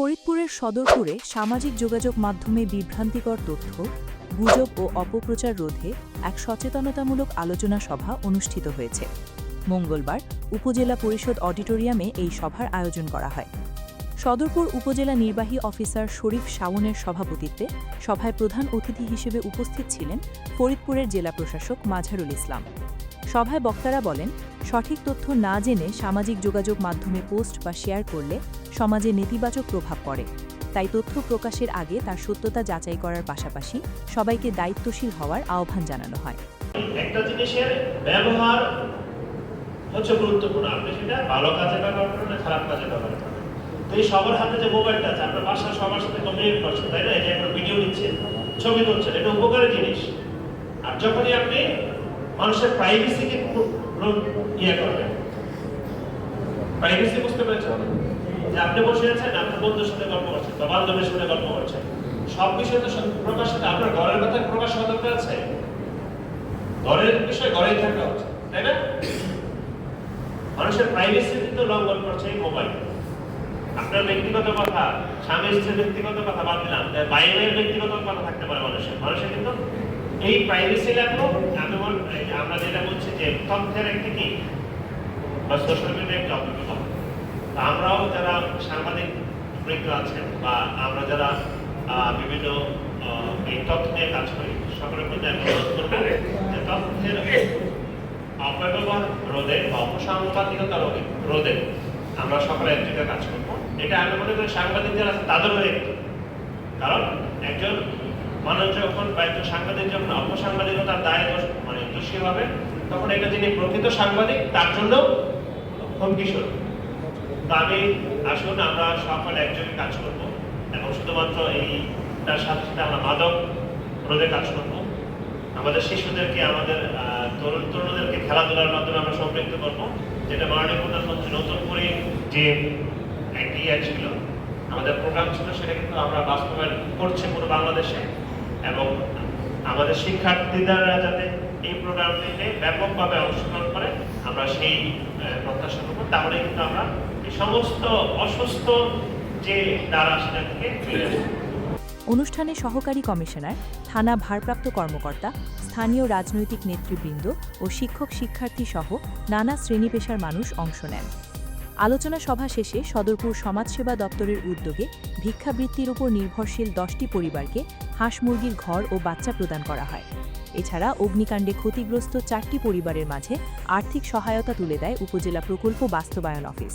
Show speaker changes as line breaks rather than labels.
ফরিদপুরের সদরপুরে সামাজিক যোগাযোগ মাধ্যমে বিভ্রান্তিকর তথ্য, গুজব ও অপপ্রচার রোধে এক সচেতনতামূলক আলোচনা সভা অনুষ্ঠিত হয়েছে। মঙ্গলবার উপজেলা পরিষদ অডিটোরিয়ামে এই সভার আয়োজন করা হয়। সদরপুর উপজেলা নির্বাহী অফিসার শরীফ শাওনের সভাপতিত্বে সভায় প্রধান অতিথি হিসেবে উপস্থিত ছিলেন ফরিদপুরের জেলা প্রশাসক মাঝারুল ইসলাম। সভায় বক্তারা বলেন, সঠিক তথ্য না জেনে সামাজিক যোগাযোগ মাধ্যমে পোস্ট বা শেয়ার করলে সমাজে নেতিবাচক প্রভাব পড়ে। তাই তথ্য প্রকাশের আগে তার সত্যতা যাচাই করার পাশাপাশি সবাইকে দায়িত্বশীল হওয়ার আহ্বান জানানো হয়।
একটা জিনিসের ব্যবহার হচ্ছে গুরুত্বপূর্ণ, আপনি সেটা ভালো কাজে ব্যবহার করেন না খারাপ কাজে ব্যবহার করেন। তো এই সবার হাতে যে মোবাইলটা আছে, আপনার বাসার সবার সাথে কমিউনিকেট করছেন, তাই না? এই যে আপনার ভিডিও নিচ্ছেন, ছবি তুলছেন, এটা উপকারী জিনিস। আর যখনই আপনি মানুষের প্রাইভেসিকে ইয়ে করবেন, প্রাইভেসি বুঝতে পেরেছেন, যে আপনি বসে আছেন, আপনার বন্ধুর সাথে গল্প করছেন বা বান্ধবীর সাথে গল্প করছেন, সব বিষয় তো প্রকাশ সাথে আপনার ঘরের কথা প্রকাশ হওয়া দরকার আছে। ঘরের বিষয় ঘরেই থাকা উচিত, তাই না? মানুষের প্রাইভেসি কিন্তু লঙ্ঘন করছে এই মোবাইল। আপনার ব্যক্তিগত কথা, স্বামী স্ত্রীর ব্যক্তিগত কথা বাদ দিলাম, বাইরের ব্যক্তিগত কথা থাকতে পারে মানুষের কিন্তু এই প্রাইভেসি লাগলো। আমরা যেটা বলছি যে তথ্যের একটি কি বা সোশ্যাল মিডিয়ার একটি অপব্যবহার। আমরাও যারা সাংবাদিক বৃন্দ আছেন বা আমরা যারা বিভিন্ন এই তথ্য নিয়ে কাজ করি, সকলের প্রতি আমি অনুরোধ করবো যে তথ্যের অপব্যবহার রোধে বা অপসাংবাদিকতা রোধে আমরা সকলে একযোগে কাজ করবো। এটা আমি মনে করি সাংবাদিক যারা আছে তাদেরও দায়িত্ব। কারণ একজন মানুষ যখন বা একজন সাংবাদিক যখন অপসাংবাদিকতার দায় দোষী হবে, তখন এটা যিনি প্রকৃত সাংবাদিক তার জন্য হুমকি স্বরূপ। তো আসুন আমরা সকলে একযোগে কাজ করবো এবং শুধুমাত্র তার সাথে সাথে আমরা মাদক রোধে কাজ করবো। আমাদের শিশুদেরকে, আমাদের তরুণদেরকে খেলাধুলার মাধ্যমে আমরা সম্পৃক্ত করবো, যেটা মাননীয় প্রধানমন্ত্রী নতুন করে যে একটি ছিল, আমাদের প্রোগ্রাম ছিল, সেটা কিন্তু আমরা বাস্তবায়ন করছি পুরো বাংলাদেশে। এবং আমাদের শিক্ষার্থীরা যাতে এই প্রোগ্রামটিতে ব্যাপকভাবে অংশগ্রহণ করে, আমরা সেই প্রত্যাশা করবো। তাহলে কিন্তু আমরা এই সমস্ত অসুস্থ যে দ্বারা সেটা থেকে ফিরে আসবো।
অনুষ্ঠানে সহকারী কমিশনার, থানা ভারপ্রাপ্ত কর্মকর্তা, স্থানীয় রাজনৈতিক নেতৃবৃন্দ ও শিক্ষক-শিক্ষার্থী সহ নানা শ্রেণী পেশার মানুষ অংশ নেন। আলোচনা সভা শেষে সদরপুর সমাজসেবা দপ্তরের উদ্যোগে ভিক্ষাবৃত্তির উপর নির্ভরশীল 10টি পরিবারকে হাঁস মুরগির ঘর ও বাচ্চা প্রদান করা হয়। এছাড়া অগ্নিকাণ্ডে ক্ষতিগ্রস্ত 4টি পরিবারের মাঝে আর্থিক সহায়তা তুলে দেয় উপজেলা প্রকল্প বাস্তবায়ন অফিস।